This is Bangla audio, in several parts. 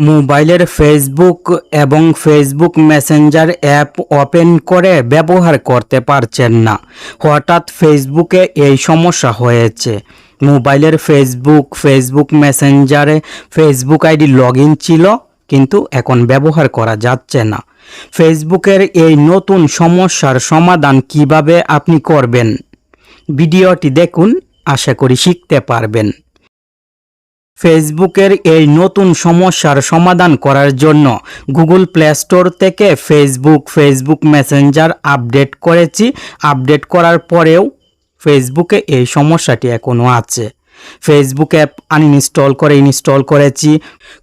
মোবাইলের ফেসবুক এবং ফেসবুক মেসেঞ্জার অ্যাপ ওপেন করে ব্যবহার করতে পারছেন না। হঠাৎ ফেসবুকে এই সমস্যা হয়েছে। মোবাইলের ফেসবুক মেসেঞ্জারে ফেসবুক আইডি লগইন ছিল, কিন্তু এখন ব্যবহার করা যাচ্ছে না। ফেসবুকের এই নতুন সমস্যার সমাধান কিভাবে আপনি করবেন, ভিডিওটি দেখুন, আশা করি শিখতে পারবেন। ফেসবুকের এই নতুন সমস্যার সমাধান করার জন্য গুগল প্লে স্টোর থেকে ফেসবুক মেসেঞ্জার আপডেট করেছি। আপডেট করার পরেও ফেসবুকে এই সমস্যাটি এখনও আছে। ফেসবুক অ্যাপ আনইনস্টল করে ইনস্টল করেছি,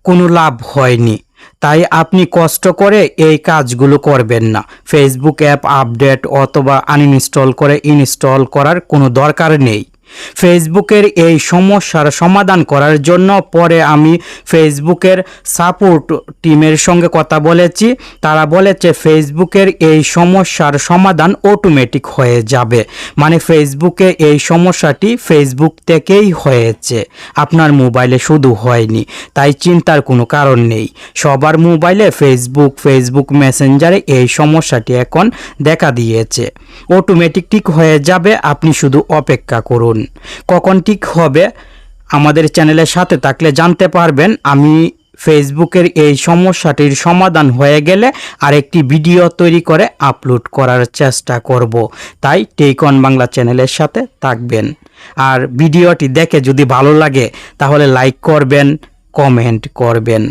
কোনো লাভ হয়নি। তাই আপনি কষ্ট করে এই কাজগুলো করবেন না। ফেসবুক অ্যাপ আপডেট অথবা আনইনস্টল করে ইনস্টল করার কোনো দরকার নেই। ফেসবুকের এই সমস্যার সমাধান করার জন্য পরে আমি ফেসবুকের সাপোর্ট টিমের সঙ্গে কথা বলেছি। তারা বলেছে ফেসবুকের এই সমস্যার সমাধান অটোমেটিক হয়ে যাবে, মানে ফেসবুকে এই সমস্যাটি ফেসবুক থেকেই হয়েছে, আপনার মোবাইলে শুধু হয়নি। তাই চিন্তার কোনো কারণ নেই। সবার মোবাইলে ফেসবুক মেসেঞ্জারে এই সমস্যাটি এখন দেখা দিয়েছে। অটোমেটিক ঠিক হয়ে যাবে, আপনি শুধু অপেক্ষা করুন। কখন ঠিক হবে আমাদের চ্যানেলের সাথে থাকলে জানতে পারবেন। আমি ফেসবুকের এই সমস্যাটির সমাধান হয়ে গেলে আরেকটি ভিডিও তৈরি করে আপলোড করার চেষ্টা করব। তাই টেক অন বাংলা চ্যানেলের সাথে থাকবেন। আর ভিডিওটি দেখে যদি ভালো লাগে তাহলে লাইক করবেন, কমেন্ট করবেন।